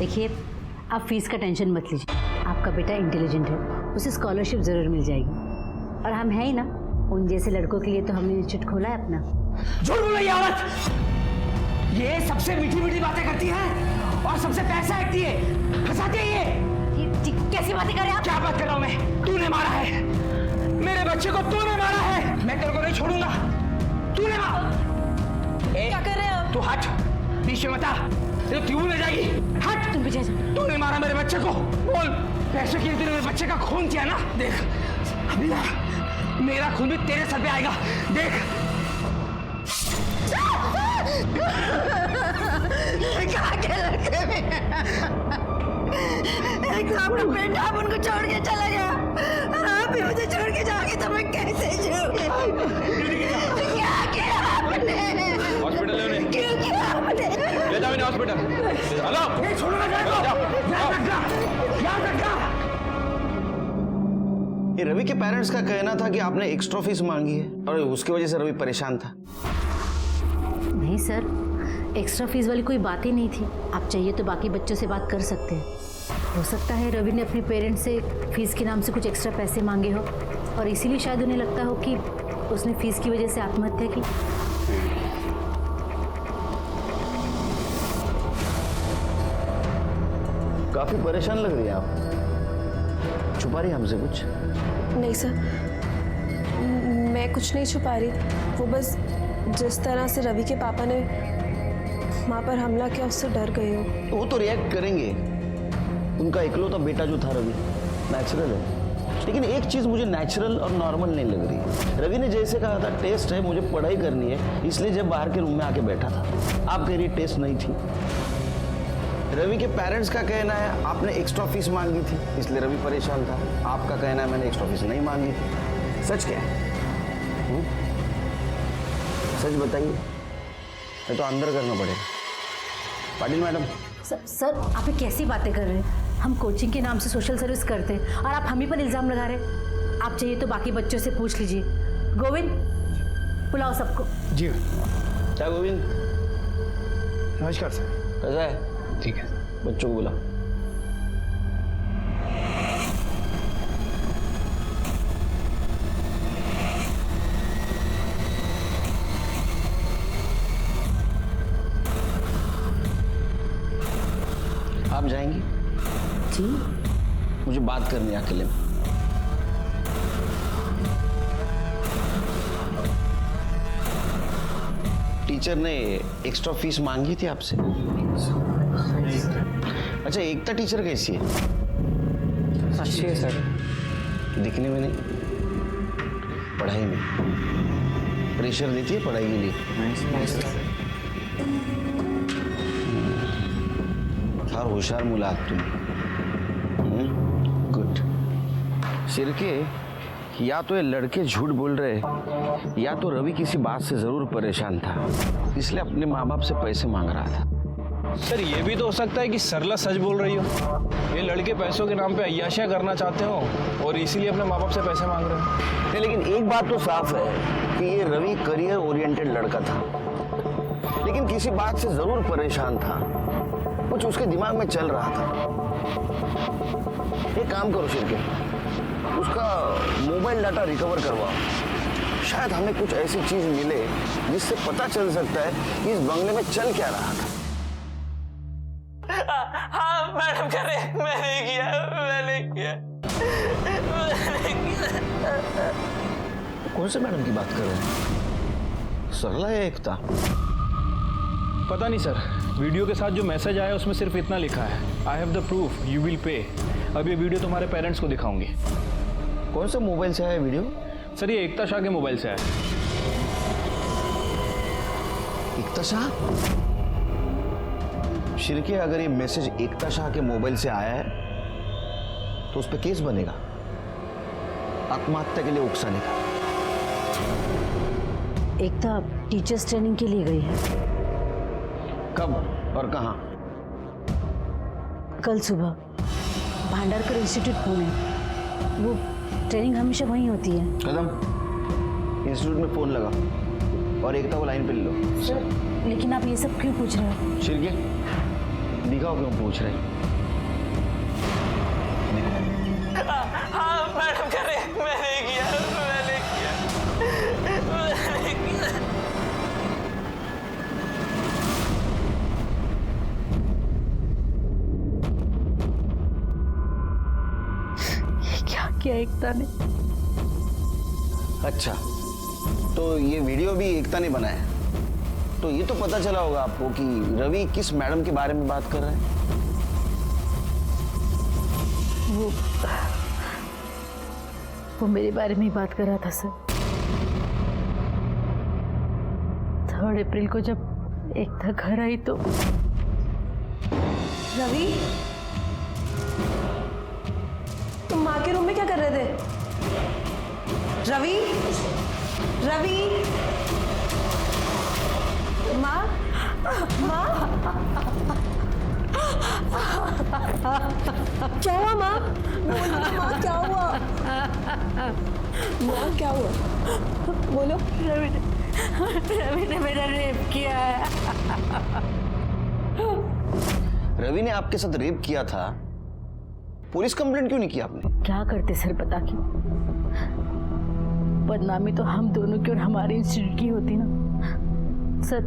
देखिए, आप फीस का टेंशन मत लीजिए। आपका बेटा इंटेलिजेंट है, उसे स्कॉलरशिप जरूर मिल जाएगी। और हम हैं ही ना, उन जैसे लड़कों के लिए तो हमने इंस्टीट्यूट खोला है अपना। झूठ बोलो ये औरत, ये सबसे मीठी मीठी बातें करती है और सबसे पैसा ऐंठती है, फंसाती है ये। कैसी बातें कर रहे हैं आप? क्या बात कर रहा हूं मैं? तूने मारा है मेरे बच्चे को, तूने मारा है। मैं तेरे को नहीं छोड़ूंगा। तूने मारा। क्या कर रहे हैं आप? तू हट, बीच में मत आ, तेरे क्यों ले जाएगी। हट। तुम पीछे जाओ। तूने मारा मेरे बच्चे को, बोल। पैसे के लिए तूने मेरे बच्चे का खून किया ना। देख अभी ना मेरा खून भी तेरे सर पे आएगा, देख। कहाँ के लड़के में? एक तो अपना बेटा आप उनको छोड़ के चला गया और आप भी मुझे छोड़ के जाओगे तो मैं कैसे जीऊंगी? क्या किया आपने? हॉस्पिटल ले उन्हें। क्यों किया आपने? ले जाओ इन्हें हॉस्पिटल। हेलो, ये छोड़ो ना, याद रखना। ये रवि के पेरेंट्स का कहना था कि आपने एक्स्ट्रा फीस मांगी है और उसकी वजह से रवि परेशान था। नहीं सर, एक्स्ट्रा फीस वाली कोई बात ही नहीं थी। आप चाहिए तो बाकी बच्चों से बात कर सकते हैं। हो सकता है रवि ने अपने पेरेंट्स से फीस के नाम से कुछ एक्स्ट्रा पैसे मांगे हो और इसीलिए शायद उन्हें लगता हो कि उसने फीस की वजह से आत्महत्या की। काफी परेशान लग रही है आप, छुपा रही है हमसे कुछ? नहीं सर, मैं कुछ नहीं छुपा रही। वो बस जिस तरह से रवि के पापा ने माँ पर हमला किया उससे डर गई हूँ। वो तो रिएक्ट करेंगे, उनका इकलौता बेटा जो था रवि, नेचुरल है। लेकिन एक चीज मुझे नेचुरल और नॉर्मल नहीं लग रही। रवि ने जैसे कहा था टेस्ट है, मुझे पढ़ाई करनी है, इसलिए जब बाहर के रूम में आके बैठा था। आप कह रही टेस्ट नहीं थी। रवि के पेरेंट्स का कहना है आपने एक्स्ट्रा फीस मांगी थी, इसलिए रवि परेशान था। आपका कहना है मैंने एक्स्ट्रा फीस नहीं मांगी थी। सच क्या है? सच बताइए, मैं तो अंदर करना पड़ेगा। पाटिल मैडम। सर आप ये कैसी बातें कर रहे हैं? हम कोचिंग के नाम से सोशल सर्विस करते हैं और आप हम ही पर इल्ज़ाम लगा रहे हैं। आप चाहिए तो बाकी बच्चों से पूछ लीजिए। गोविंद, बुलाओ सबको। जी क्या गोविंद? नमस्कार सर। कैसा है? ठीक है। बच्चों को बुला। आप जाएंगी? जी। मुझे बात करनी है अकेले में। टीचर ने एक्स्ट्रा फीस मांगी थी आपसे? अच्छा, एकता टीचर कैसी है? अच्छी है सर। दिखने में नहीं, पढ़ाई में प्रेशर देती है पढ़ाई के लिए? फार होशियार मुलं आहात तुम्ही। गुड। शिर्के, या तो ये लड़के झूठ बोल रहे हैं या तो रवि किसी बात से जरूर परेशान था, इसलिए अपने माँ बाप से पैसे मांग रहा था। सर ये भी तो हो सकता है कि सरला सच बोल रही हो। ये लड़के पैसों के नाम पे अय्याशियां करना चाहते हो और इसीलिए अपने माँ बाप से पैसे मांग रहे हैं। नहीं, लेकिन एक बात तो साफ है कि ये रवि करियर ओरिएंटेड लड़का था, लेकिन किसी बात से जरूर परेशान था। कुछ उसके दिमाग में चल रहा था। एक काम करो शिर्के, उसका मोबाइल डाटा रिकवर करवाओ। शायद हमें कुछ ऐसी चीज मिले जिससे पता चल सकता है कि इस बंगले में चल क्या रहा था। हाँ मैडम कह रहे, मैंने किया। कौन से मैडम की बात कर रहे हैं? सरला है एकता? पता नहीं सर, वीडियो के साथ जो मैसेज आया उसमें सिर्फ इतना लिखा है, I have the proof, you will pay. अब ये वीडियो तुम्हारे पेरेंट्स को दिखाऊंगी। कौन से मोबाइल से आया वीडियो? सर ये एकता शाह के मोबाइल से आया। एकता शाह? शिर्के, अगर ये मैसेज एकता शाह के मोबाइल से आया है तो उस पर केस बनेगा, आत्महत्या के लिए उकसाने का। एकता टीचर्स ट्रेनिंग के लिए गई है। कब और कहां? कल सुबह भांडारकर इंस्टीट्यूट पुणे। वो ट्रेनिंग हमेशा वहीं होती है। कदम, इंस्टीट्यूट में फोन लगा और एकता को लाइन पे ले लो। सर लेकिन आप ये सब क्यों पूछ रहे हो? शिर्के, दिखाओ क्यों पूछ रहे? हाँ मैडम कह रहे हैं, मैं नहीं किया, मैंने किया, मैंने किया। क्या किया एकता ने? अच्छा, तो ये वीडियो भी एकता ने बनाया। तो ये तो पता चला होगा आपको कि रवि किस मैडम के बारे में बात कर रहा है। वो मेरे बारे में ही बात कर रहा था सर। 3 अप्रैल को जब एकता घर आई तो रवि, तुम माँ के रूम में क्या कर रहे थे? रवि, रवि, माँ, माँ, क्या हुआ माँ? बोलो ना माँ, क्या हुआ? माँ क्या हुआ? बोलो। रवि ने मेरा रेप किया है। रवि ने आपके साथ रेप किया था, पुलिस कंप्लेंट क्यों नहीं की आपने? क्या करते सर बता के? बदनामी तो हम दोनों की और हमारे इंस्टीट्यूट की होती ना सर।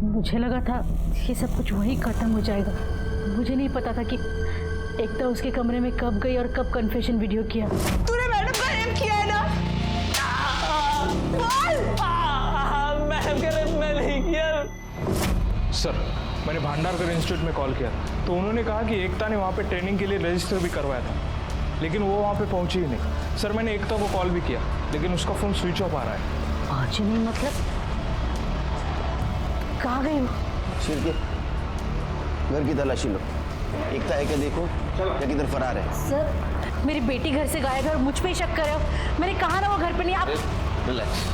मुझे लगा था ये सब कुछ वहीं खत्म हो जाएगा। मुझे नहीं पता था कि एकता उसके कमरे में कब गई और कब कन्फेशन वीडियो किया। तूने मैडम का रेप किया है ना? मैडम कह रहे हैं, मैं नहीं किया। सर, मैंने भांडारकर इंस्टीट्यूट में कॉल किया तो उन्होंने कहा कि एकता ने वहाँ पे ट्रेनिंग के लिए रजिस्टर भी करवाया था, लेकिन वो वहाँ पे पहुंची ही नहीं। सर, मैंने एकता को कॉल भी किया, लेकिन उसका फ़ोन स्विच ऑफ आ रहा है। आज नहीं मतलब कहाँ गई वो? सिर के घर की तलाशी लो, एकता है क्या देखो, या किधर फरार है। सर, मेरी बेटी घर से गायब है और मुझ पे ही शक कर रहे हो। मैंने कहा ना वो घर पे नहीं। आप रिलैक्स,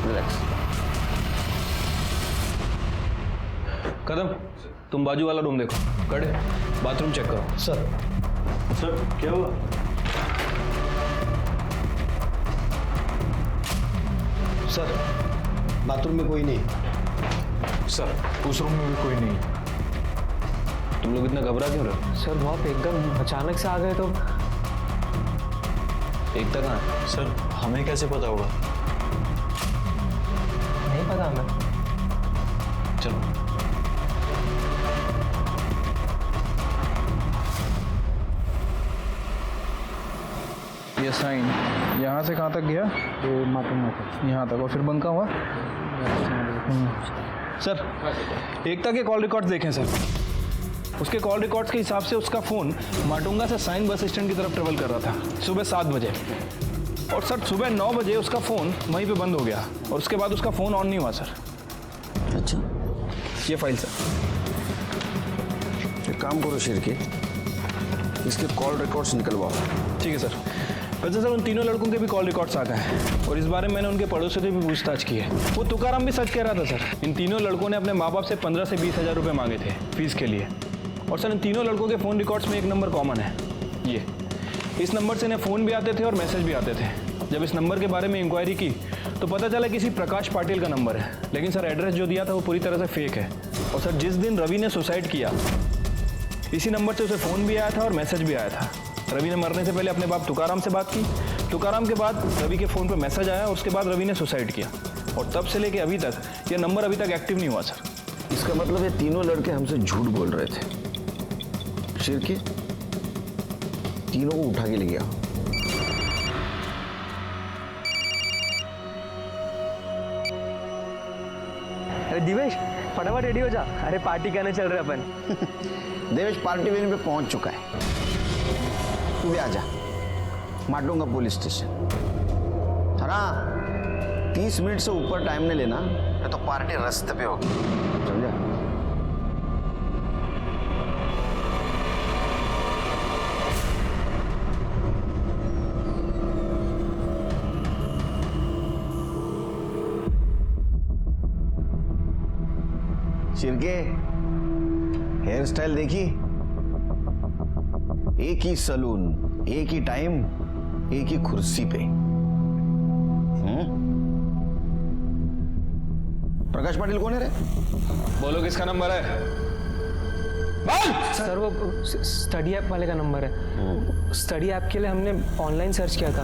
रिलैक्स। कदम, तुम बाजू वाला रूम देखो। कड़े, बाथरूम चेक करो। सर क्या हुआ? सर बाथरूम में कोई नहीं। सर, उस रूम में भी कोई नहीं है। तुम लोग इतना घबरा क्यों रहे हो? सर वहाँ पे एकदम अचानक से आ गए तो। एकता कहाँ है? सर हमें कैसे पता होगा? नहीं पता हमें। चलो। ये साइन यहाँ से कहाँ तक गया? ये मातम यहाँ तक, और फिर बंका हुआ। सर, एकता के कॉल रिकॉर्ड्स देखें सर। उसके कॉल रिकॉर्ड्स के हिसाब से उसका फ़ोन माटुंगा से साइन बस स्टैंड की तरफ ट्रेवल कर रहा था सुबह 7 बजे। और सर सुबह 9 बजे उसका फ़ोन वहीं पे बंद हो गया और उसके बाद उसका फ़ोन ऑन नहीं हुआ सर। अच्छा, ये फाइल सर। एक काम करो शेर के, इसके कॉल रिकॉर्ड्स निकलवाओ। ठीक है सर। वैसे सर उन तीनों लड़कों के भी कॉल रिकॉर्ड्स आ गए हैं और इस बारे में मैंने उनके पड़ोसियों से भी पूछताछ की है। वो तुकाराम भी सच कह रहा था सर। इन तीनों लड़कों ने अपने माँ बाप से 15 से 20 हज़ार रुपये मांगे थे फीस के लिए। और सर इन तीनों लड़कों के फ़ोन रिकॉर्ड्स में एक नंबर कॉमन है, ये। इस नंबर से इन्हें फ़ोन भी आते थे और मैसेज भी आते थे। जब इस नंबर के बारे में इंक्वायरी की तो पता चला किसी प्रकाश पाटिल का नंबर है, लेकिन सर एड्रेस जो दिया था वो पूरी तरह से फेक है। और सर जिस दिन रवि ने सुसाइड किया, इसी नंबर से उसे फ़ोन भी आया था और मैसेज भी आया था। रवि ने मरने से पहले अपने बाप तुकाराम से बात की, तुकाराम के बाद रवि के फ़ोन पर मैसेज आया और उसके बाद रवि ने सुसाइड किया। और तब से लेके अभी तक यह नंबर अभी तक एक्टिव नहीं हुआ सर। इसका मतलब ये तीनों लड़के हमसे झूठ बोल रहे थे। शेर के, तीनों को उठा के ले गया। अरे दिवेश, फटाफट रेडी हो जा। अरे पार्टी करने चल रहे अपन। देवेश पार्टी वेन्यू पे पहुंच चुका है, तू भी आजा। Matunga police station. हाँ, 30 मिनट से ऊपर टाइम नहीं लेना, नहीं तो पार्टी रास्ते पे होगी, समझा? शिरके, हेयर स्टाइल देखी? एक ही सलून, एक ही टाइम, एक ही कुर्सी पे। प्रकाश पाटिल कौन है रे? बोलो किसका नंबर है? सर वो स्टडी ऐप वाले का नंबर है। स्टडी ऐप के लिए हमने ऑनलाइन सर्च किया था,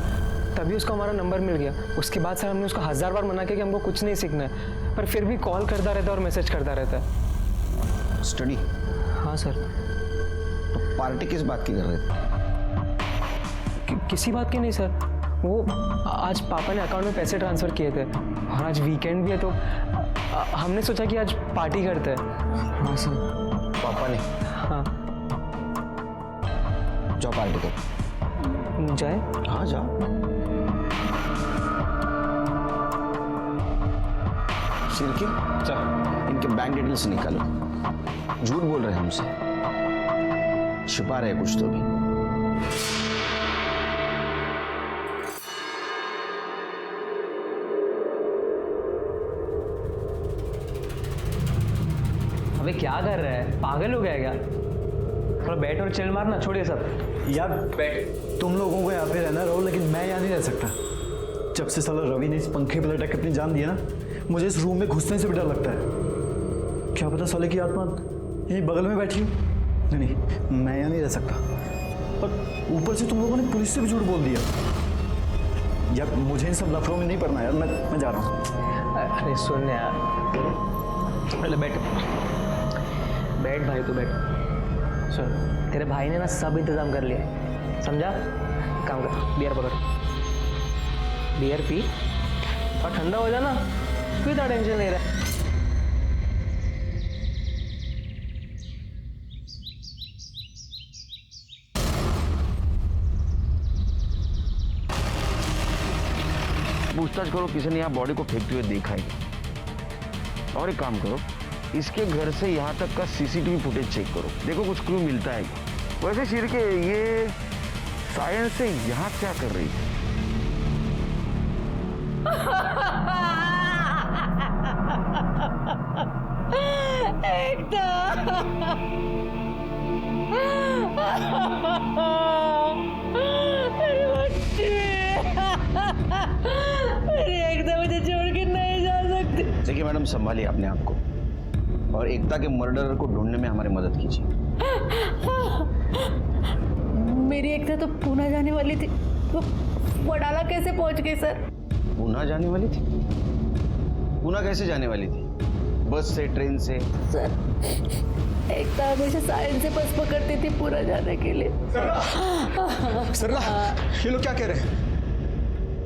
तभी उसको हमारा नंबर मिल गया। उसके बाद सर हमने उसको 1000 बार मना किया कि हमको कुछ नहीं सीखना है, पर फिर भी कॉल करता रहता है और मैसेज करता रहता है। स्टडी? हाँ सर। तो पार्टी किस बात की कर रहे थे? किसी बात की नहीं सर, वो आज पापा ने अकाउंट में पैसे ट्रांसफ़र किए थे और आज वीकेंड भी है, तो हमने सोचा कि आज पार्टी करते हैं। हाँ सर। पापा ने? हाँ। जाओ पार्टी करो। जाए? हाँ जाओ। सिरकी, सर इनके बैंक डिटेल्स निकालो। झूठ बोल रहे हैं हमसे, छिपा रहे कुछ तो भी। अबे क्या कर रहा है, पागल हो गया क्या? थोड़ा बैठ और चिल मारना, छोड़िए सब। यार बैठ। तुम लोगों को यहाँ पे रहना रहो, लेकिन मैं यहाँ नहीं रह सकता। जब से साला रवि ने इस पंखे पे लटक के अपनी जान दिया ना, मुझे इस रूम में घुसने से भी डर लगता है। क्या पता साले की आत्मा यही बगल में बैठी हो। नहीं, मैं यहाँ नहीं रह सकता। और ऊपर से तुम लोगों ने पुलिस से भी झूठ बोल दिया। यार मुझे इन सब लफड़ों में नहीं पड़ना यार, मैं जा रहा हूँ। अरे सुन यार, अरे बैठ बैठ भाई, तू बैठ। सुन, तेरे भाई ने ना सब इंतजाम कर लिया, समझा? काम कर, बियर पकड़, बियर पी और ठंडा हो जाना, क्यों इतना टेंशन ले रहा है? पूछताछ करो किसी ने यहाँ बॉडी को फेंकते हुए देखा है। और एक काम करो, इसके घर से यहाँ तक का सीसीटीवी फुटेज चेक करो, देखो कुछ क्लू मिलता है। वैसे शिरके, ये सायंस से यहाँ क्या कर रही है? एकदम मुझे छोड़ के नहीं जा सकती। देखिए मैडम, संभालिए अपने आप को और एकता के मर्डरर को ढूंढने में हमारी मदद कीजिए। मेरी एकता तो पूना जाने वाली थी, वो वडाला कैसे पहुंच गई सर? पूना जाने वाली थी? पूना कैसे जाने वाली थी? बस से, ट्रेन से? सर एकता हमेशा सायन से बस पकड़ती थी पूना जाने के लिए। सरला, ये लोग क्या कह रहे हैं?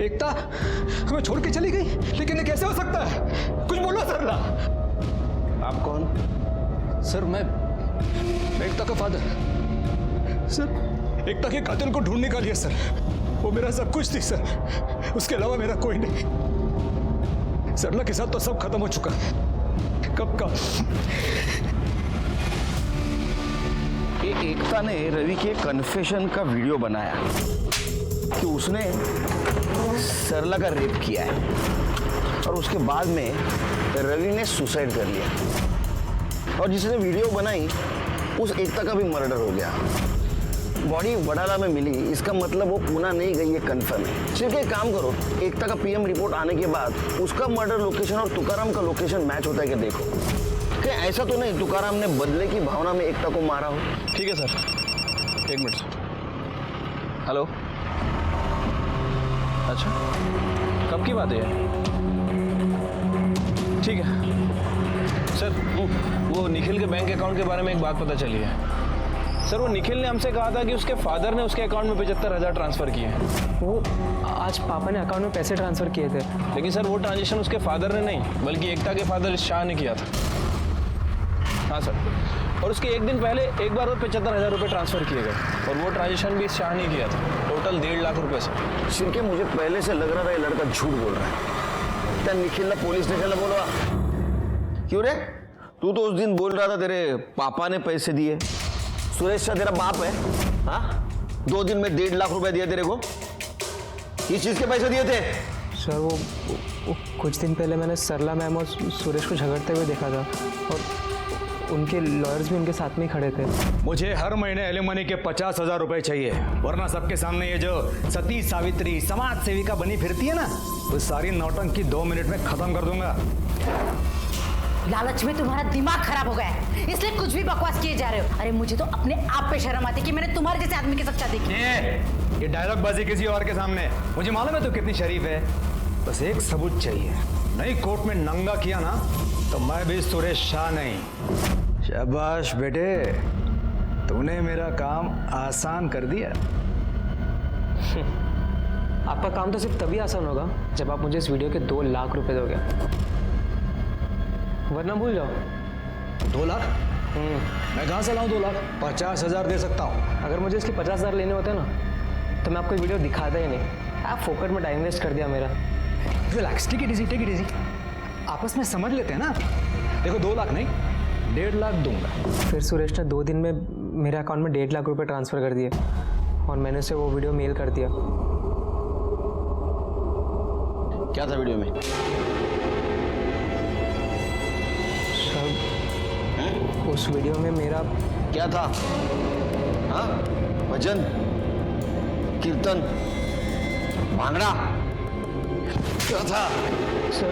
एकता हमें छोड़ के चली गई, लेकिन ये कैसे हो सकता है? कुछ बोलो सरला। आप कौन? सर मैं एकता का फादर। सर एकता के कातिल को ढूंढ निकालिए सर, वो मेरा सब कुछ थी सर, उसके अलावा मेरा कोई नहीं। सरला के साथ तो सब खत्म हो चुका है, कब का। एकता ने रवि के कन्फेशन का वीडियो बनाया कि उसने सरला का रेप किया है और उसके बाद में रवि ने सुसाइड कर लिया और जिसने वीडियो बनाई उस एकता का भी मर्डर हो गया। बॉडी वडाला में मिली, इसका मतलब वो पूना नहीं गई, ये कंफर्म है। सिर्फ एक काम करो, एकता का पीएम रिपोर्ट आने के बाद उसका मर्डर लोकेशन और तुकाराम का लोकेशन मैच होता है कि देखो। क्या ऐसा तो नहीं तुकाराम ने बदले की भावना में एकता को मारा हो? ठीक है सर, एक मिनट सर। हेलो, अच्छा कब की बात है? ठीक है सर, वो निखिल के बैंक अकाउंट के बारे में एक बात पता चली है सर। वो निखिल ने हमसे कहा था कि उसके फादर ने उसके अकाउंट में 75,000 ट्रांसफ़र किए हैं। वो आज पापा ने अकाउंट में पैसे ट्रांसफ़र किए थे। लेकिन सर वो ट्रांजेक्शन उसके फादर ने नहीं, बल्कि एकता के फादर शाह ने किया था। हाँ सर, और उसके एक दिन पहले एक बार और 75,000 रुपये ट्रांसफ़र किए गए और वो ट्रांजेक्शन भी शाह ने किया था, टोटल 1.5 लाख रुपये सर। शिरके, मुझे पहले से लग रहा था ये लड़का झूठ बोल रहा है। क्या निखिल ने पुलिस स्टेशन में बोला? क्यों रे, तू तो उस दिन बोल रहा था तेरे पापा ने पैसे दिए। सुरेश शाह तेरा बाप है? हाँ, 2 दिन में 1.5 लाख रुपए दिए तेरे को। किस चीज के पैसे दिए थे? सर वो कुछ दिन पहले मैंने सरला मैम और सुरेश को झगड़ते हुए देखा था और उनके लॉयर्स भी उनके साथ में ही खड़े थे। मुझे हर महीने एलिमनी के 50,000 रुपए चाहिए, वरना सबके सामने ये जो सती सावित्री समाज सेविका बनी फिरती है ना, वो सारी नौटंकी 2 मिनट में खत्म कर दूंगा। लालच में तुम्हारा दिमाग खराब हो गया है, इसलिए कुछ भी बकवास किए जा रहे हो। अरे मुझे तो अपने आप पे शर्म आती कि मैंने तुम्हारे जैसे आदमी के साथ शादी की। ये डायलॉग बाजी किसी और के सामने, मुझे मालूम है तू कितनी शरीफ है। बस एक सबूत चाहिए, नहीं कोर्ट में नंगा किया ना तो मैं भी सुरेश शाह नहीं। शाबाश बेटे, तूने मेरा काम आसान कर दिया। आपका काम तो सिर्फ तभी आसान होगा जब आप मुझे इस वीडियो के 2 लाख रुपए दोगे, वरना भूल जाओ। 2 लाख? मैं कहाँ से लाऊं 2 लाख? 50,000 दे सकता हूँ। अगर मुझे इसके 50,000 लेने होते ना तो मैं आपको वीडियो दिखाता ही नहीं। आप फोकट में टाइम वेस्ट कर दिया मेरा। Relax, take it easy. आपस में समझ लेते हैं ना। देखो 2 लाख नहीं, 1.5 लाख दूंगा। फिर सुरेश ने 2 दिन में मेरे अकाउंट में 1.5 लाख रुपए ट्रांसफ़र कर दिए और मैंने उसे वो वीडियो मेल कर दिया। क्या था वीडियो में? सब उस वीडियो में मेरा क्या था? हाँ, भजन, कीर्तन, भांगड़ा, क्या था? सर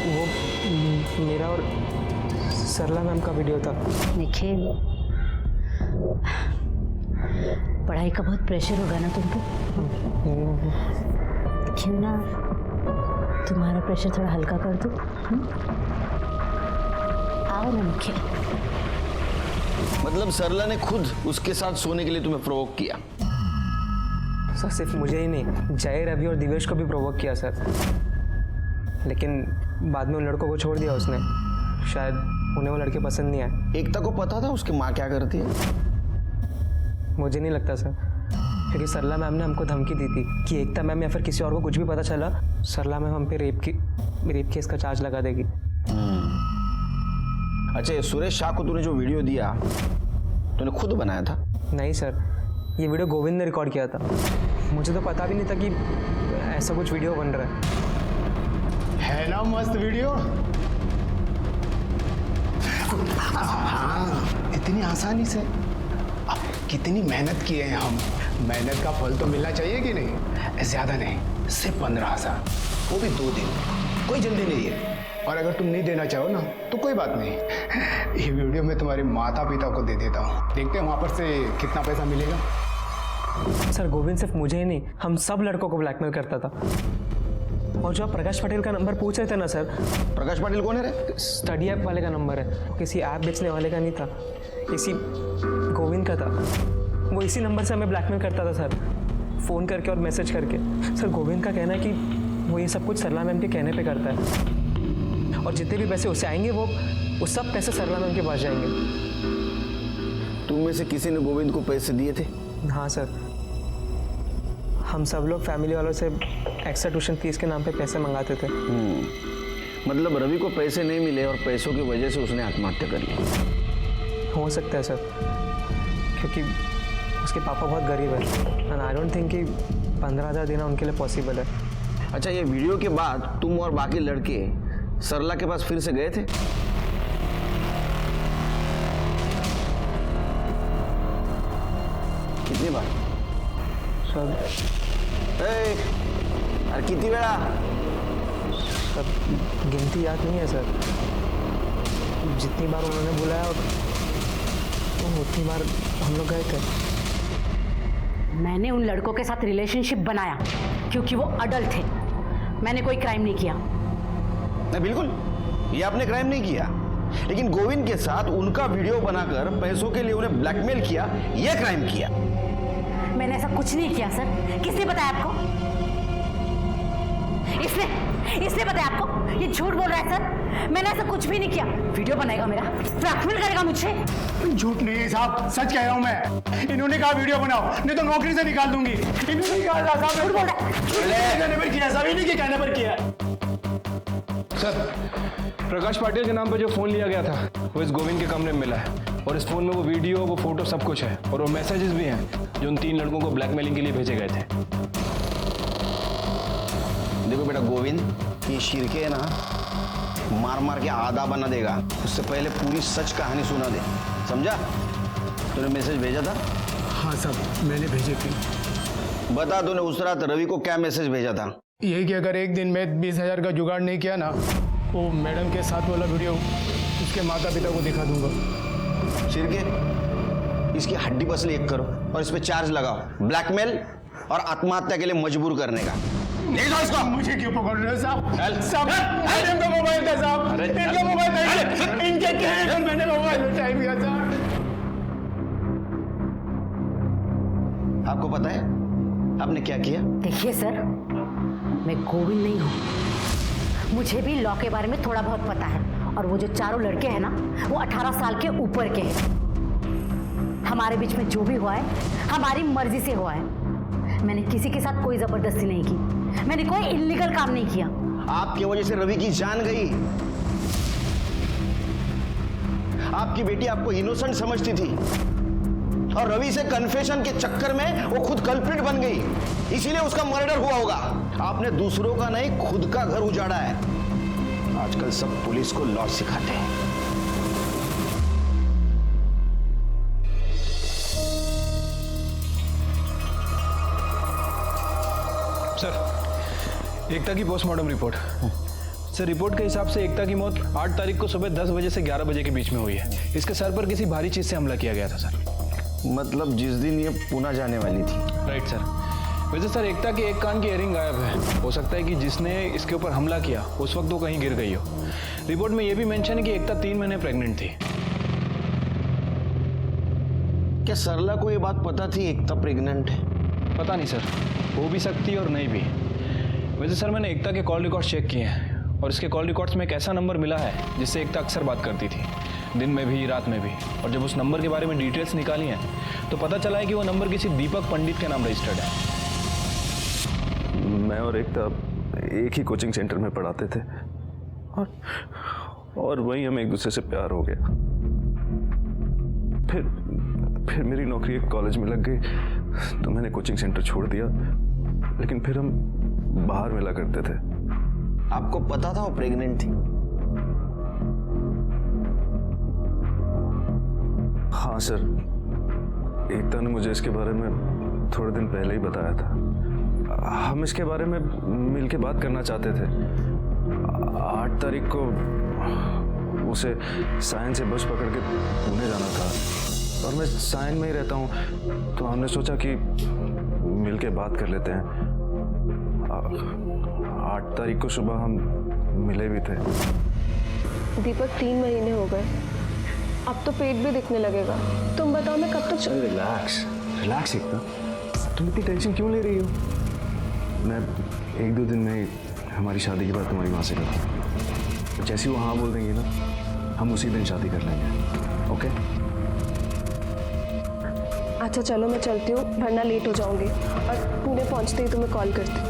वो मेरा और सरला मैम का वीडियो था। निखिल, पढ़ाई का बहुत प्रेशर होगा ना तुम पे, क्यों ना तुम्हारा प्रेशर थोड़ा हल्का कर दूं? आओ ना निखिल। मतलब सरला ने खुद उसके साथ सोने के लिए तुम्हें प्रोवोक किया? सर सिर्फ मुझे ही नहीं, जय, रवि और दिवेश को भी प्रोवोक किया सर। लेकिन बाद में उन लड़कों को छोड़ दिया उसने, शायद उन्हें वो लड़के पसंद नहीं आए। एकता को पता था उसकी माँ क्या करती है? मुझे नहीं लगता सर, क्योंकि सरला मैम ने हमको धमकी दी थी कि एकता मैम या फिर किसी और को कुछ भी पता चला, सरला मैम हम पे रेप केस का चार्ज लगा देगी। अच्छा, ये सुरेश शाह को तूने जो वीडियो दिया तूने खुद बनाया था? नहीं सर, ये वीडियो गोविंद ने रिकॉर्ड किया था। मुझे तो पता भी नहीं था कि ऐसा कुछ वीडियो बन रहा है ना मस्त वीडियो। हाँ, इतनी आसानी से। अब कितनी मेहनत किए हैं हम, मेहनत का फल तो मिलना चाहिए कि नहीं? ज्यादा नहीं, सिर्फ 15,000, वो भी 2 दिन, कोई जल्दी नहीं है। और अगर तुम नहीं देना चाहो ना तो कोई बात नहीं, ये वीडियो मैं तुम्हारे माता पिता को दे देता हूँ, देखते हैं वहाँ पर से कितना पैसा मिलेगा। है। सर गोविंद सिर्फ मुझे ही नहीं, हम सब लड़कों को ब्लैकमेल करता था। और जो आप प्रकाश पटेल का नंबर पूछ रहे थे ना सर, प्रकाश पाटिल कौन है रे? स्टडी ऐप वाले का नंबर है, किसी ऐप बेचने वाले का नहीं था, किसी गोविंद का था। वो इसी नंबर से हमें ब्लैकमेल करता था सर, फ़ोन करके और मैसेज करके। सर गोविंद का कहना है कि वो ये सब कुछ सरला मैम के कहने पे करता है, और जितने भी पैसे उससे आएंगे वो सब पैसे सरला मैम के पास जाएंगे। तुम में से किसी ने गोविंद को पैसे दिए थे? हाँ सर, हम सब लोग फैमिली वालों से एक्स्ट्रा ट्यूशन फीस के नाम पे पैसे मंगाते थे। मतलब रवि को पैसे नहीं मिले और पैसों की वजह से उसने आत्महत्या कर ली? हो सकता है सर, क्योंकि उसके पापा बहुत गरीब है, एंड आई डोंट थिंक कि 15,000 देना उनके लिए पॉसिबल है। अच्छा, ये वीडियो के बाद तुम और बाकी लड़के सरला के पास फिर से गए थे? कितनी बार? सर अरे कितनी बेड़ा? सर गिनती याद नहीं है सर, जितनी बार उन्होंने बुलाया उतनी बार हम लोग गए थे। मैंने उन लड़कों के साथ रिलेशनशिप बनाया क्योंकि वो अडल्ट थे, मैंने कोई क्राइम नहीं किया। नहीं, बिल्कुल, ये आपने क्राइम नहीं किया, लेकिन गोविंद के साथ उनका वीडियो बनाकर पैसों के लिए उन्हें ब्लैकमेल किया, यह क्राइम किया। मैंने ऐसा कुछ नहीं किया सर। किसने बताया आपको? इसने बताया आपको? ये झूठ बोल रहा है सर, मैंने ऐसा कुछ भी नहीं किया। वीडियो बनाएगा मेरा, ब्लैकमेल करेगा मुझे। झूठ नहीं है साहब, सच कह रहा हूँ मैं। इन्होंने कहा वीडियो बनाओ, नहीं तो नौकरी से निकाल दूंगी। इन्होंने कहा साहब, झूठ बोल रहा है। कहने पर किया, सभी के कहने पर किया। सर, प्रकाश पाटिल के नाम पर जो फ़ोन लिया गया था वो इस गोविंद के कमरे में मिला है, और इस फ़ोन में वो वीडियो, वो फोटो सब कुछ है, और वो मैसेजेस भी हैं जो उन 3 लड़कों को ब्लैकमेलिंग के लिए भेजे गए थे। देखो बेटा गोविंद, ये शिरके है ना, मार मार के आधा बना देगा, उससे पहले पूरी सच कहानी सुना दे, समझा? तूने मैसेज भेजा था? हाँ साहब, मैंने भेजे थे। बता, तूने उस रात रवि को क्या मैसेज भेजा था? यही कि अगर एक दिन में 20,000 का जुगाड़ नहीं किया ना वो मैडम के साथ वाला वीडियो उसके माता पिता को दिखा दूंगा। शिर्के, इसकी हड्डी पसली एक करो और इस पे चार्ज लगाओ, ब्लैकमेल और आत्महत्या के लिए मजबूर करने का। नहीं दो इसको। मुझे क्यों पकड़ रहे हो साहब? साहब इनका मोबाइल था साहब, इनका मोबाइल था, इनके क्या मैंने मोबाइल उठाई दिया साहब। आपको पता है आपने क्या किया? देखिए सर, मैं गोविंद नहीं हूँ, मुझे भी लॉ के बारे में थोड़ा बहुत पता है। और वो जो चारों लड़के हैं ना, वो 18 साल के ऊपर के हैं। हमारे बीच में जो भी हुआ है हमारी मर्जी से हुआ है। मैंने किसी के साथ कोई जबरदस्ती नहीं की, मैंने कोई इल्लीगल काम नहीं किया। आपकी वजह से रवि की जान गई। आपकी बेटी आपको इनोसेंट समझती थी और रवि से कन्फेशन के चक्कर में वो खुद कल्प्रिट बन गई, इसीलिए उसका मर्डर हुआ होगा। आपने दूसरों का नहीं खुद का घर उजाड़ा है। आजकल सब पुलिस को लॉ सिखाते हैं। सर, एकता की पोस्टमार्टम रिपोर्ट। सर, रिपोर्ट के हिसाब से एकता की मौत 8 तारीख को सुबह 10 बजे से 11 बजे के बीच में हुई है। इसके सर पर किसी भारी चीज से हमला किया गया था सर। मतलब जिस दिन ये पुणे जाने वाली थी। Right sir. वैसे सर, एकता के एक कान की इयरिंग गायब है। हो सकता है कि जिसने इसके ऊपर हमला किया उस वक्त वो कहीं गिर गई हो। रिपोर्ट में यह भी मेंशन है कि एकता 3 महीने प्रेग्नेंट थी। क्या सरला को ये बात पता थी एकता प्रेग्नेंट है? पता नहीं सर, हो भी सकती है और नहीं भी। वैसे सर, मैंने एकता के कॉल रिकॉर्ड्स चेक किए हैं और इसके कॉल रिकॉर्ड्स में एक ऐसा नंबर मिला है जिससे एकता अक्सर बात करती थी, दिन में भी रात में भी। और जब उस नंबर के बारे में डिटेल्स निकाली हैं तो पता चला है कि वो नंबर किसी दीपक पंडित के नाम रजिस्टर्ड है। मैं और एकता एक ही कोचिंग सेंटर में पढ़ाते थे और वहीं हमें एक दूसरे से प्यार हो गया। फिर मेरी नौकरी एक कॉलेज में लग गई तो मैंने कोचिंग सेंटर छोड़ दिया, लेकिन फिर हम बाहर मिला करते थे। आपको पता था वो प्रेग्नेंट थी? हाँ सर, एकता ने मुझे इसके बारे में थोड़े दिन पहले ही बताया था। हम इसके बारे में मिलके बात करना चाहते थे। 8 तारीख को उसे सायन से बस पकड़ के पुणे जाना था और मैं सायन में ही रहता हूँ, तो हमने सोचा कि मिलके बात कर लेते हैं। 8 तारीख को सुबह हम मिले भी थे। दीपक 3 महीने हो गए, अब तो पेट भी दिखने लगेगा। तुम बताओ मैं कब तक रिलैक्स एकता, तुम इतनी टेंशन क्यों ले रही हो? मैं 1-2 दिन में ही हमारी शादी की बात तुम्हारी माँ से करता हूँ। जैसी वो हाँ बोल देंगी ना, हम उसी दिन शादी कर लेंगे। ओके? अच्छा चलो मैं चलती हूँ, वरना लेट हो जाऊंगी। और पुणे पहुँचते ही तुम्हें कॉल करती हूँ।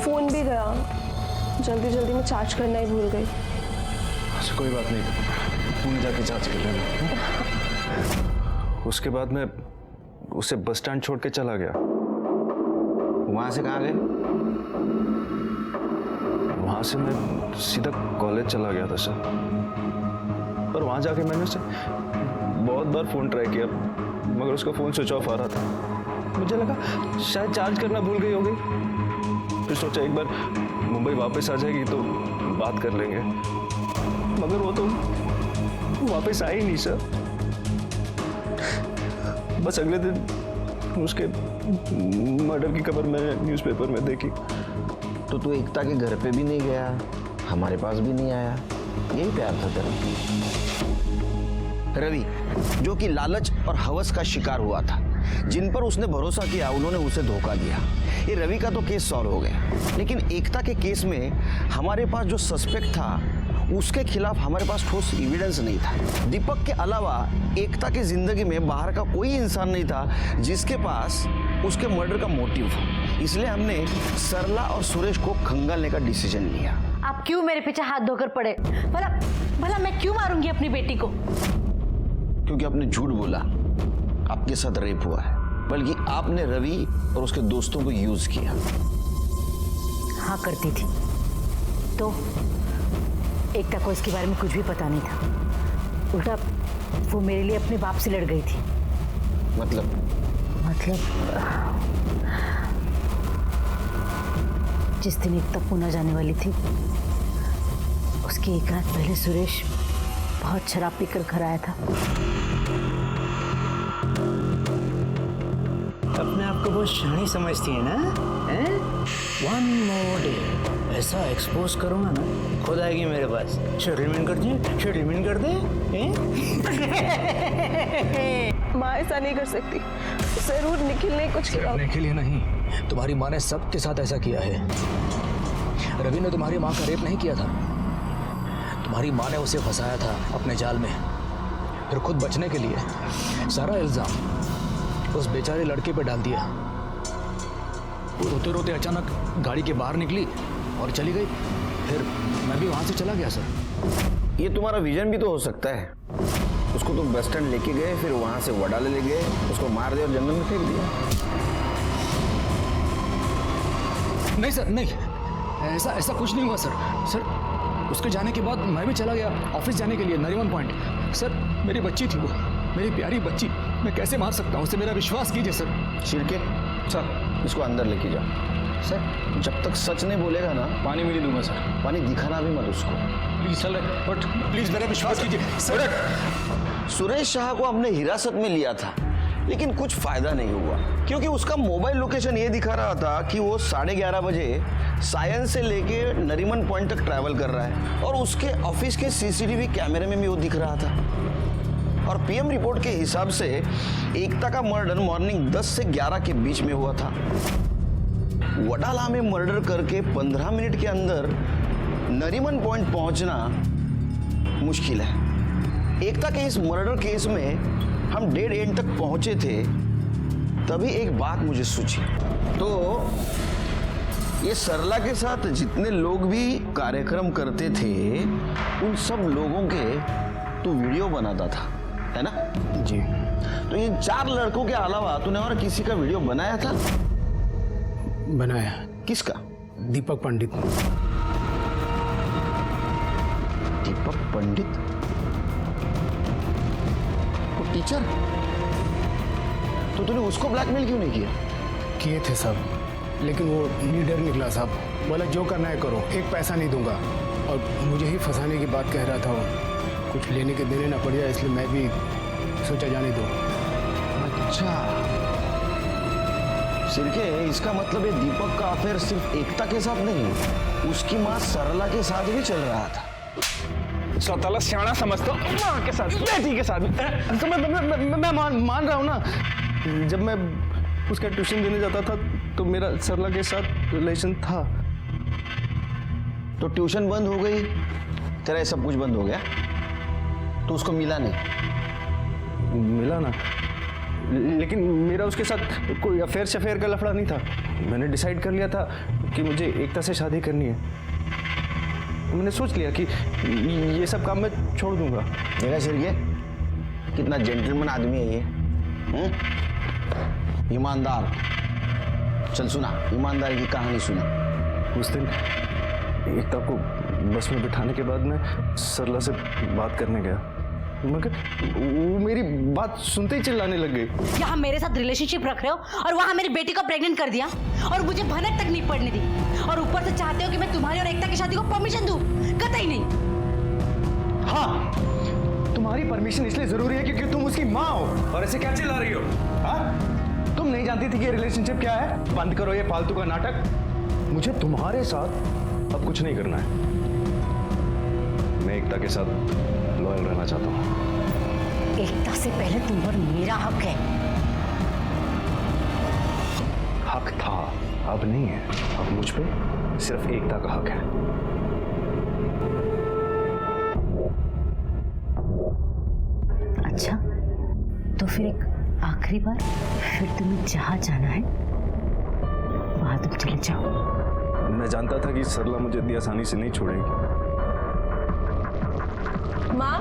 फ़ोन भी गया, जल्दी में चार्ज करना ही भूल गई। अच्छा कोई बात नहीं, पुणे जाके चार्ज कर लेना। उसके बाद मैं उसे बस स्टैंड छोड़ के चला गया। वहां से कहाँ गए? वहाँ से मैं सीधा कॉलेज चला गया था सर, और वहाँ जाके मैंने उसे बहुत बार फ़ोन ट्राई किया, मगर उसका फ़ोन स्विच ऑफ आ रहा था। मुझे लगा शायद चार्ज करना भूल गई होगी। फिर सोचा एक बार मुंबई वापस आ जाएगी तो बात कर लेंगे, मगर वो तो वापस आई नहीं सर। बस अगले दिन उसके मर्डर की खबर मैंने न्यूज़पेपर में देखी। तो तू एकता के घर पे भी नहीं गया, हमारे पास भी नहीं आया, यही प्यार था तेरा? रवि, जो कि लालच और हवस का शिकार हुआ था, जिन पर उसने भरोसा किया उन्होंने उसे धोखा दिया। ये रवि का तो केस सॉल्व हो गया, लेकिन एकता के केस में हमारे पास जो सस्पेक्ट था उसके खिलाफ हमारे पास ठोस एविडेंस नहीं था। दीपक के अलावा एकता की जिंदगी में बाहर का कोई इंसान नहीं था जिसके पास उसके मर्डर का मोटिव हो। इसलिए हमने सरला और सुरेश को खंगालने का डिसीजन लिया। आप क्यों मेरे पीछे हाथ धोकर पड़े? भला मैं क्यों मारूंगी अपनी बेटी को? क्योंकि आपने झूठ बोला, आपके साथ रेप हुआ है, बल्कि आपने रवि और उसके दोस्तों को यूज किया। हाँ करती थी, तो एकता को इसके बारे में कुछ भी पता नहीं था। उल्टा वो मेरे लिए अपने बाप से लड़ गई थी। मतलब जिस दिन एकता पुणे जाने वाली थी उसके एक रात पहले सुरेश बहुत शराब पीकर घर आया था। अपने आप को बहुत शानी समझती है ना? हैं? वन मोर डे ऐसा एक्सपोज करूंगा ना, खुद आएगी मेरे पास। सेटलमेंट कर दे, सेटलमेंट कर दे। माँ ऐसा नहीं कर सकती, जरूर निखिल ने कुछ किया। करने के लिए नहीं, तुम्हारी माँ ने सबके साथ ऐसा किया है। रवि ने तुम्हारी माँ का रेप नहीं किया था, तुम्हारी माँ ने उसे फंसाया था अपने जाल में, फिर खुद बचने के लिए सारा इल्जाम उस बेचारे लड़के पे डाल दिया। वो रोते रोते अचानक गाड़ी के बाहर निकली और चली गई, फिर मैं भी वहां से चला गया सर। ये तुम्हारा विजन भी तो हो सकता है। उसको तुम बस स्टैंड लेके गए, फिर वहां से वडाले ले गए, उसको मार दिया और जंगल में फेंक दिया। नहीं सर, नहीं, ऐसा कुछ नहीं हुआ सर। उसके जाने के बाद मैं भी चला गया ऑफिस जाने के लिए नरीमन पॉइंट। सर मेरी बच्ची थी वो, मेरी प्यारी बच्ची, मैं कैसे मार सकता हूँ? उससे मेरा विश्वास कीजिए सर। शिरके सर, इसको अंदर लेके जाओ। सर जब तक सच नहीं बोलेगा ना, पानी भी नहीं दूंगा सर। पानी दिखाना भी मत उसको। प्लीज सर, बट प्लीज मेरा विश्वास कीजिए सर। सुरेश शाह को हमने हिरासत में लिया था, लेकिन कुछ फायदा नहीं हुआ, क्योंकि उसका मोबाइल लोकेशन ये दिखा रहा था कि वो 11:30 बजे सायन से लेके नरीमन पॉइंट तक ट्रैवल कर रहा है, और उसके ऑफिस के सीसीटीवी कैमरे में भी वो दिख रहा था। और पीएम रिपोर्ट के हिसाब से एकता का मर्डर मॉर्निंग 10 से 11 के बीच में हुआ था। वडाला में मर्डर करके 15 मिनट के अंदर नरीमन पॉइंट पहुंचना मुश्किल है। एकता के इस मर्डर केस में हम डेड एंड तक पहुंचे थे, तभी एक बात मुझे सूझी। तो ये सरला के साथ जितने लोग भी कार्यक्रम करते थे, उन सब लोगों के तू वीडियो बनाता था, है ना? जी। तो ये 4 लड़कों के अलावा तूने और किसी का वीडियो बनाया था? बनाया। किसका? दीपक पंडित। दीपक पंडित? वो टीचर? तो तूने उसको ब्लैकमेल क्यों नहीं किया? किए थे सब, लेकिन वो लीडर निकला साहब, बोला जो करना है करो, एक पैसा नहीं दूंगा, और मुझे ही फंसाने की बात कह रहा था वो। कुछ लेने के देने ना पड़ जाए, इसलिए मैं भी सोचा जाने दो। अच्छा सिरके, इसका मतलब है दीपक का अफेयर सिर्फ एकता के साथ नहीं, उसकी माँ सरला के साथ भी चल रहा था। स्वतःला सियाणा समझता हूँ, माँ के साथ, बेटी के साथ। तो मैं मान रहा हूँ ना। जब मैं उसका ट्यूशन देने जाता था तो मेरा सरला के साथ रिलेशन था। तो ट्यूशन बंद हो गई, तेरा ये सब कुछ बंद हो गया, तो उसको मिला नहीं? मिला ना, लेकिन मेरा उसके साथ कोई अफेयर शफेयर का लफड़ा नहीं था। मैंने डिसाइड कर लिया था कि मुझे एकता से शादी करनी है। मैंने सोच लिया कि ये सब काम मैं छोड़ दूंगा। देखा सिरके, कितना जेंटलमैन आदमी है ये, ईमानदार। चल सुना, ईमानदारी की कहानी सुना। उस दिन एकता को बस में बिठाने के बाद मैं सरला से बात करने गया, मगर वो मेरी बात सुनते ही चिल्लाने लग गई। यहाँ मेरे साथ रिलेशनशिप रख रहे हो और वहाँ मेरी बेटी को प्रेग्नेंट कर दिया, और मुझे भनक तक नहीं पड़ने दी, और ऊपर से चाहते हो कि मैं तुम्हारी और एकता की शादी को परमिशन दूं? कतई नहीं। हाँ, तुम्हारी परमिशन इसलिए जरूरी है क्योंकि तुम उसकी माँ हो। और ऐसे क्या चिल्ला रही हो? हाँ, तुम नहीं जानती थी कि ये रिलेशनशिप क्या है? बंद करो ये फालतू का नाटक। मुझे तुम्हारे साथ अब कुछ नहीं करना है। मैं एकता के साथ लॉयल रहना चाहता हूँ। एकता से पहले तुम और मेरा हक है। हक था, अब नहीं है। अब मुझ पे सिर्फ एकता का हक है। अच्छा, तो फिर एक आखिरी बार, फिर तुम्हें जहाँ जाना है वहां तुम चले जाओ। मैं जानता था कि सरला मुझे इतनी आसानी से नहीं छोड़ेगी। माँ,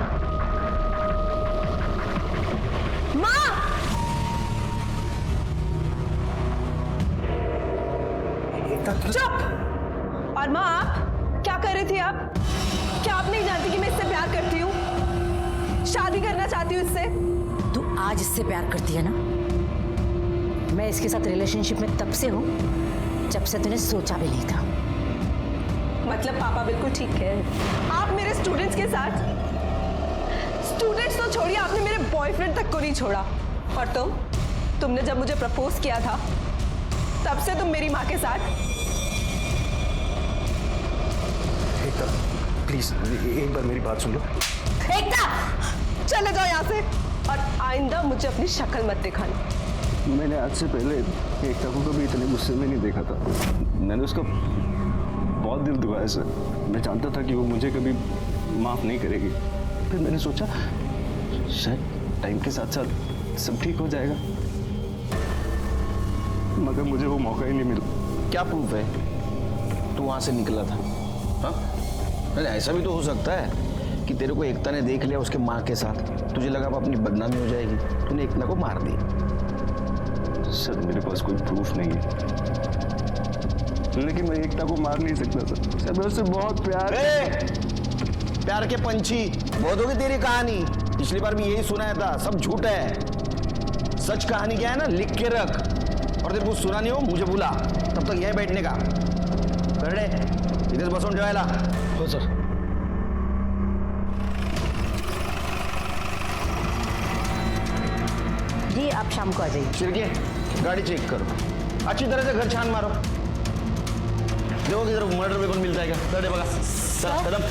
माँ, चुप। और माँ, आप क्या कर रही थी? आप क्या आप नहीं जानती कि मैं इससे प्यार करती हूँ, शादी करना चाहती हूँ इससे? तू आज इससे प्यार करती है ना? मैं इसके साथ रिलेशनशिप में तब से हूँ जब से तूने सोचा भी नहीं था। मतलब पापा बिल्कुल ठीक है। आप मेरे स्टूडेंट्स के साथ, स्टूडेंट्स तो छोड़िए, आपने मेरे बॉयफ्रेंड तक को नहीं छोड़ा। और तुमने जब मुझे प्रपोज किया था तब से तुम मेरी माँ के साथ। एकता प्लीज एक बार मेरी बात सुन लो। एकता चले जाओ यहाँ से, और आइंदा मुझे अपनी शक्ल मत दिखाना। मैंने आज से पहले एकता को कभी इतने गुस्से में नहीं देखा था। मैंने उसका बहुत दिल दुखाया सर। मैं जानता था कि वो मुझे कभी माफ़ नहीं करेगी। फिर मैंने सोचा शायद टाइम के साथ साथ सब ठीक हो जाएगा, मगर मुझे वो मौका ही नहीं मिला। क्या प्रूफ है तू वहां से निकला था? हाँ, अरे ऐसा भी तो हो सकता है कि तेरे को एकता ने देख लिया उसके माँ के साथ, तुझे लगा अब अपनी बदनामी हो जाएगी, तूने एकता को मार दी। सर मेरे पास कोई प्रूफ नहीं है, लेकिन मैं एकता को मार नहीं सकता सर। मैं उससे बहुत प्यार के पंछी, बहुत होगी तेरी कहानी। पिछली बार भी यही सुनाया था, सब झूठ है। सच कहानी क्या है ना, लिख के रख, और तेरे को सुना नहीं हो मुझे बुला, तब तक यह बैठने का करणे इधर बसून ठेवायला। हो सर। जी आप शाम को आ जाइए। शिरके गाड़ी चेक करो, अच्छी तरह से घर छान मारो, देखो किधर मर्डर वेपन मिलता है क्या। कर दे बगा कदम।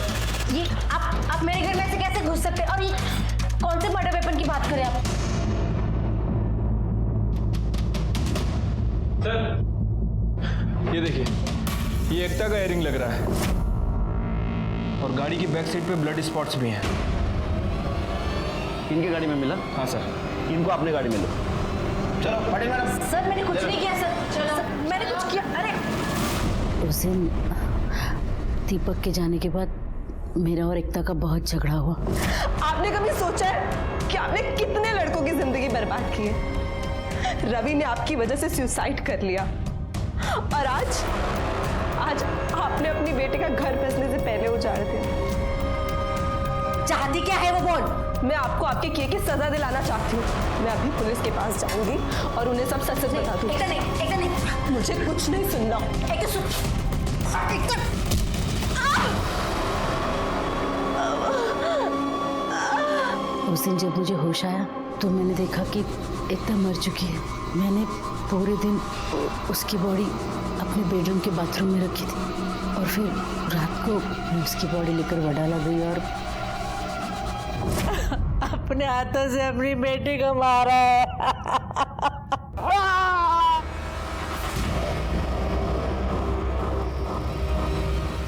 ये आप मेरे घर में ऐसे कैसे घुस सकते हैं? और ये कौन से मर्डर वेपन की बात करें आप? सर ये देखिए, ये एकता का इयरिंग लग रहा है, और गाड़ी की बैक साइड पे ब्लड स्पॉट्स भी हैं। इनकी गाड़ी में मिला? हाँ सर। इनको अपनी गाड़ी में लो। चलो पटेल मैडम। सर मैंने कुछ नहीं किया सर, मैंने कुछ किया? अरे उस दिन दीपक के जाने के बाद मेरा और एकता का बहुत झगड़ा हुआ। आपने कभी सोचा है कि आपने कितने लड़कों की जिंदगी बर्बाद की है? रवि ने आपकी वजह से सुसाइड कर लिया, और आज आपने अपनी बेटे का घर बसने से पहले उजाड़ दिया। चाहती क्या है वो बोल? मैं आपको आपके किए की सजा दिलाना चाहती हूँ। मैं अभी पुलिस के पास जाऊंगी और उन्हें सब सच सच बता दूंगी। एकता नहीं, मुझे कुछ नहीं सुनना। उस दिन जब मुझे होश आया तो मैंने देखा कि एकता मर चुकी है। मैंने पूरे दिन उसकी बॉडी अपने बेडरूम के बाथरूम में रखी थी, और फिर रात को मैं उसकी बॉडी लेकर वडाला गई और अपने हाथों से अपनी बेटी को मारा है।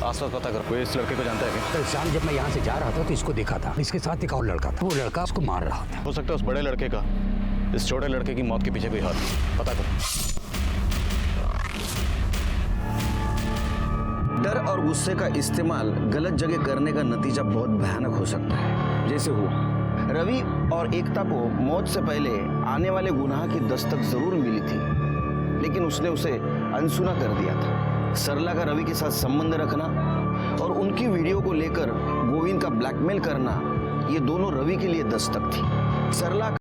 आसपास पता कर, कोई इस लड़के को जानता है क्या? कल शाम जब मैं यहाँ से जा रहा था तो इसको देखा था। इसके साथ एक और लड़का था, वो लड़का उसको मार रहा था। हो सकता है उस बड़े लड़के का इस छोटे लड़के की मौत के पीछे कोई हाथ है। पता कर। डर और गुस्से का इस्तेमाल गलत जगह करने का नतीजा बहुत भयानक हो सकता है। जैसे हुआ रवि और एकता को मौत से पहले आने वाले गुनाह की दस्तक जरूर मिली थी, लेकिन उसने उसे अनसुना कर दिया था। सरला का रवि के साथ संबंध रखना और उनकी वीडियो को लेकर गोविंद का ब्लैकमेल करना, ये दोनों रवि के लिए दस्तक थी। सरला